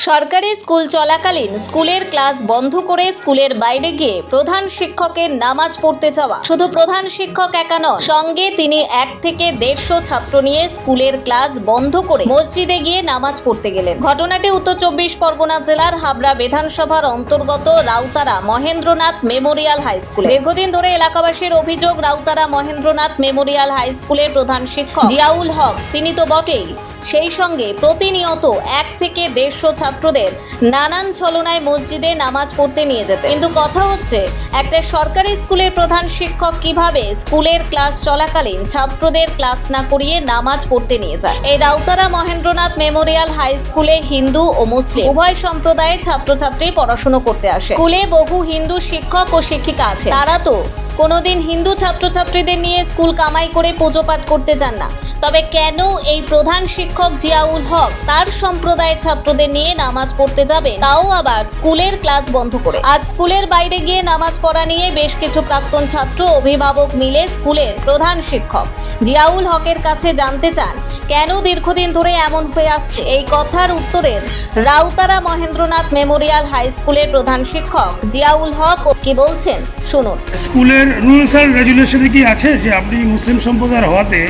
সরকারি স্কুল চলাকালীন স্কুলের ক্লাস বন্ধ করে স্কুলের বাইরে গিয়ে প্রধান শিক্ষকের নামাজ পড়তে যাওয়া। শুধু প্রধান শিক্ষক একা নন, সঙ্গে তিনি 1 থেকে 150 ছাত্র নিয়ে স্কুলের ক্লাস বন্ধ করে মসজিদে গিয়ে নামাজ পড়তে গেলেন। ঘটনাটি উত্তর 24 পরগনা জেলার হাবড়া বিধানসভার অন্তর্গত রাউতারা মহেন্দ্রনাথ মেমোরিয়াল হাই স্কুলে। দীর্ঘদিন ধরে এলাকাবাসীর অভিযোগ, রাউতারা মহেন্দ্রনাথ মেমোরিয়াল হাই স্কুলের প্রধান শিক্ষক জিয়াউল হক তিনি তো বটেই, সেই সঙ্গে প্রতিনিয়ত 1 থেকে 150 ছাত্রদের নানান ছলনায় মসজিদে নামাজ পড়তে নিয়ে যেত। কিন্তু কথা হচ্ছে, একটা সরকারি স্কুলের প্রধান শিক্ষক কিভাবে স্কুলের ক্লাস চলাকালীন ছাত্রদের ক্লাস না করিয়ে নামাজ পড়তে নিয়ে যায়। এই রাউতারা মহেন্দ্রনাথ মেমোরিয়াল হাই স্কুলে হিন্দু ও মুসলিম উভয় সম্প্রদায়ের ছাত্রছাত্রী পড়াশোনা করতে আসে। স্কুলে বহু হিন্দু শিক্ষক ও শিক্ষিকা আছে, তারা তো কোনোদিন হিন্দু ছাত্রছাত্রীদের নিয়ে স্কুল কামাই করে পুজো পাঠ করতে যান না। তবে কেন এই প্রধান শিক্ষক জিয়াউল হক তার সম্প্রদায়ের ছাত্রদের নিয়ে নামাজ পড়তে যাবে, তাও আবার স্কুলের ক্লাস বন্ধ করে? আজ স্কুলের বাইরে গিয়ে নামাজ পড়া নিয়ে বেশ কিছু প্রাক্তন ছাত্র অভিভাবক মিলে স্কুলের প্রধান শিক্ষক জিয়াউল হকের কাছে জানতে চান কেন দীর্ঘদিন ধরে এমন হয়ে আসছে। এই কথার উত্তরের রাউতারা মহেন্দ্রনাথ মেমোরিয়াল হাই স্কুলের প্রধান শিক্ষক জিয়াউল হক কি বলছেন শুনুন। স্কুলের রুলস অ্যান্ড রেগুলেশনে কি আছে যে আপনি মুসলিম সম্প্রদায়ের হওয়াতে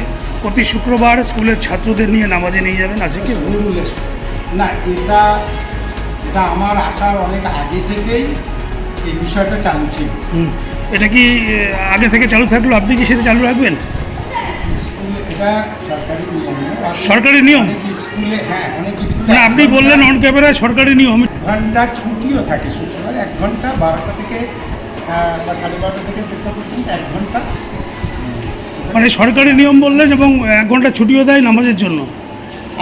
প্রতি শুক্রবার স্কুলের ছাত্রদের নিয়ে নামাজে নিয়ে যাবেন, আছে কি? না, এটা আমার আসার অনেক আগে থেকেই এই বিষয়টা চালু ছিল। এটা কি আগে থেকে চালু থাকলো, আপনি কি সেটা চালু রাখবেন? এটা সরকারি নিয়ম। স্কুলে, হ্যাঁ, অনেক স্কুলে মানে আপনি বললেন অন ক্যামেরায় সরকারি নিয়ম। ঘন্টা ছুটিও থাকে শুক্রবার, 1 ঘন্টা 12টা থেকে বা 12:30 থেকে 1টা পর্যন্ত 1 ঘন্টা। মানে সরকারি নিয়ম বললেন, এবং 1 ঘন্টা ছুটিও দেয় নামাজের জন্য।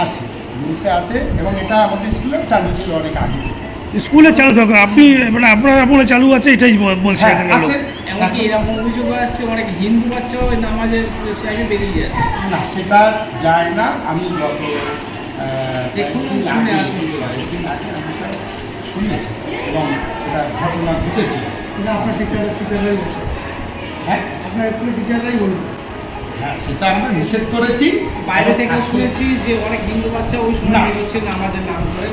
আছে, রুলসে আছে, এবং এটা আমাদের স্কুলে চালু ছিল অনেক আগে থেকে। স্কুলে চালু থাকে, আপনি মানে আপনারা বলে চালু আছে এটাই বলছেন? এমনকি এরকম অভিযোগ আসছে অনেক হিন্দু বাচ্চাও ওই নামাজের সাইডে বেরিয়ে যাচ্ছে। না, সেটা যায় না। আমি গত শুনেছি এবং এটা ঘটনা ঘটেছে। আপনার টিচাররাই বলছে। হ্যাঁ, আপনার স্কুলের টিচাররাই বলুন। হ্যাঁ, সেটা আমরা নিষেধ করেছি। বাইরে থেকে শুনেছি যে অনেক হিন্দু বাচ্চা ওই সময় বেরোচ্ছে নামাজের নাম করে।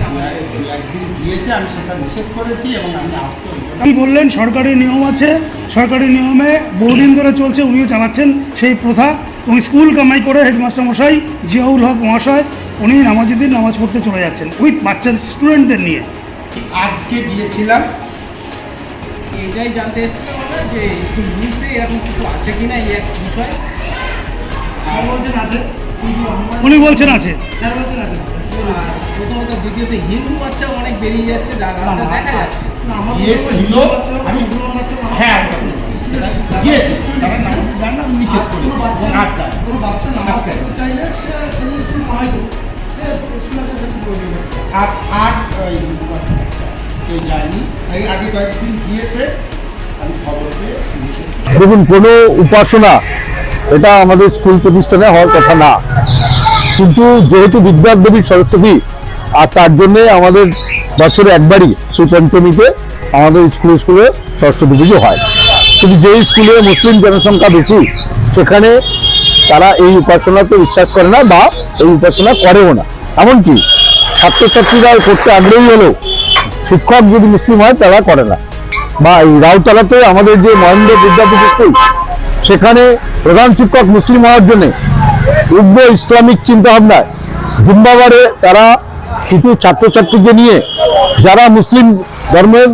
একদিন গিয়েছে, আমি সেটা নিষেধ করেছি এবং আমি আসতে। আপনি বললেন সরকারি নিয়ম আছে, সরকারি নিয়মে বহুদিন ধরে চলছে, উনিও চালাচ্ছেন সেই প্রথা, এবং স্কুল কামাই করে হেডমাস্টার মশাই জিয়াউল হক মহাশয় উনি নামাজের দিন নামাজ পড়তে চলে যাচ্ছেন উইথ বাচ্চা স্টুডেন্টদের নিয়ে। আজকে গিয়েছিলাম, এটাই জানতে এসেছিলাম আমরা যে স্কুল রুলসে এরকম কিছু আছে কিনা এই এক বিষয়। উনি বলছেন আছে। প্রথমত, দ্বিতীয়ত হিন্দু বাচ্চা অনেক বেরিয়ে যাচ্ছে, যার রাস্তায় দেখা যাচ্ছে। গিয়েছিল, আমি হ্যাঁ গিয়েছি, তারা নামাজ যান না, নিষেধ করি আর কেউ যায়নি। এই আগে কয়েকদিন গিয়েছে, আমি খবর পেয়ে নিষেধ। দেখুন, কোনো উপাসনা এটা আমাদের স্কুল প্রতিষ্ঠানে হওয়ার কথা না, কিন্তু যেহেতু বিদ্যাদেবী সরস্বতী, আর তার জন্যে আমাদের বছরে একবারই শ্রীপঞ্চমীতে আমাদের স্কুলে সরস্বতী পুজো হয়। কিন্তু যেই স্কুলে মুসলিম জনসংখ্যা বেশি সেখানে তারা এই উপাসনাতে বিশ্বাস করে না বা এই উপাসনা করেও না। এমনকি ছাত্রছাত্রীরা করতে আগ্রহী হলেও শিক্ষক যদি মুসলিম হয় তারা করে না। বা এই রাউতারাতে আমাদের যে মহেন্দ্র বিদ্যাপীঠ স্কুল, সেখানে প্রধান শিক্ষক মুসলিম হওয়ার জন্য উগ্র ইসলামিক চিন্তাভাবনায় জুম্মাবারে তারা কিছু ছাত্রছাত্রীকে নিয়ে যারা মুসলিম ধর্মের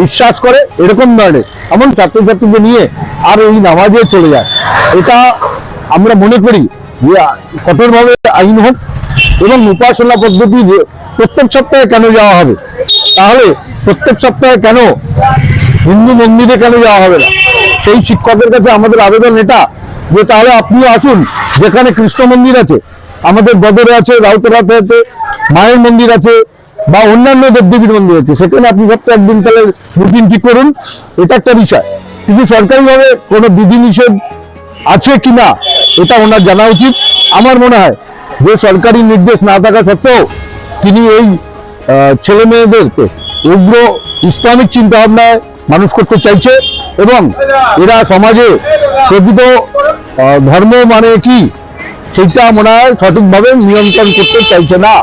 বিশ্বাস করে এরকম ধরনের এমন ছাত্রছাত্রীকে নিয়ে আর এই নামাজে চলে যায়। এটা আমরা মনে করি যে কঠোরভাবে আইন হোক, এবং উপাসনা পদ্ধতি প্রত্যেক সপ্তাহে কেন যাওয়া হবে, তাহলে প্রত্যেক সপ্তাহে কেন হিন্দু মন্দিরে কেন যাওয়া হবে না? সেই শিক্ষকের কাছে আমাদের আবেদন এটা যে তাহলে আপনিও আসুন, যেখানে কৃষ্ণ মন্দির আছে, আমাদের বদরে আছে, রাউতারাতে আছে, মায়ের মন্দির আছে, বা অন্যান্য দেবদেবীর মন্দির আছে, সেখানে আপনি সপ্তাহে একদিন তাহলে রুটিন ঠিক করুন। এটা একটা বিষয়, কিন্তু সরকারিভাবে কোনো বিধিনিষেধ আছে কিনা এটা ওনার জানা উচিত। আমার মনে হয় যে সরকারি নির্দেশ না থাকা সত্ত্বেও তিনি এই ছেলে মেয়েদেরকে উগ্র ইসলামিক চিন্তাভাবনায় মানুষ করতে চাইছে, এবং এরা সমাজে প্রকৃত ধর্ম মানে কি সেটা মনে হয় সঠিকভাবে নিয়ন্ত্রণ করতে চাইছে না।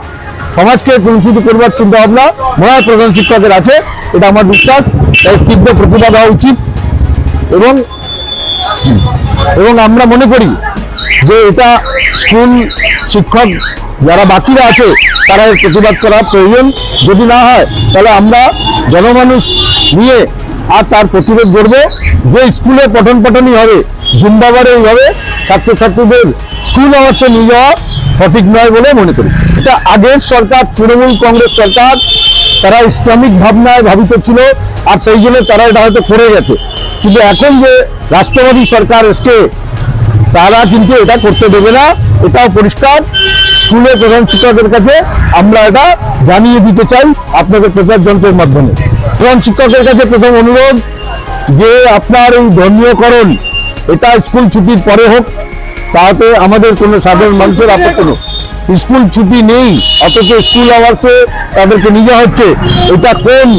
সমাজকে কলুষিত করবার চিন্তা ভাবনা মনে হয় প্রধান শিক্ষকের আছে, এটা আমার বিশ্বাস। তাই তীব্র প্রতিবাদ হওয়া উচিত এবং আমরা মনে করি যে এটা স্কুল শিক্ষক যারা বাকিরা আছে তারা এর প্রতিবাদ করা প্রয়োজন। যদি না হয় তাহলে আমরা জনমানুষ নিয়ে আর তার প্রতিরোধ করব। যে স্কুলে পঠন পাঠনই হবে, জিম্বাবারে এইভাবে ছাত্রছাত্রীদের স্কুল আওয়ার্সে নিয়ে যাওয়া সঠিক নয় বলে মনে করি। এটা আগের সরকার, তৃণমূল কংগ্রেস সরকার, তারা ইসলামিক ভাবনায় ভাবিত ছিল আর সেই জন্য তারা এটা হয়তো করে গেছে। কিন্তু এখন যে রাষ্ট্রবাদী সরকার এসছে তারা কিন্তু এটা করতে দেবে না, এটাও পরিষ্কার। স্কুলের প্রধান শিক্ষকের কাছে আমরা এটা জানিয়ে দিতে চাই আপনাদের প্রচার যন্ত্রের মাধ্যমে। প্রধান শিক্ষকের কাছে প্রথম অনুরোধ যে আপনার এই ধর্মীয়করণ এটা স্কুল ছুটির পরে হোক, তাতে আমাদের কোনো সাধারণ মানুষের আপত্তি নেই। স্কুল ছুটি নেই অথচ স্কুল আওয়ার্সে তাদেরকে নিয়ে যাওয়া হচ্ছে, এটা কোন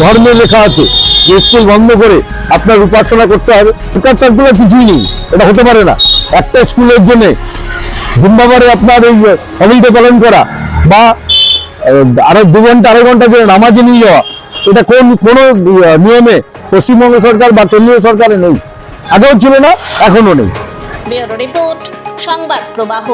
ধর্মে লেখা আছে যে স্কুল বন্ধ করে আপনার উপাসনা করতে হবে? সরকার সার্কুলার কিছুই নেই, এটা হতে পারে না। একটা স্কুলের জন্য জিম্বাবারে আপনার এই হলিডে পালন করা বা আরো 2 ঘন্টা 2.5 ঘন্টা ধরে নামাজে নিয়ে যাওয়া, এটা কোনো নিয়মে পশ্চিমবঙ্গ সরকার বা কেন্দ্রীয় সরকারে নেই, আগেও ছিল না, এখনো নেই। ব্যুরো রিপোর্ট, সংবাদ প্রবাহ।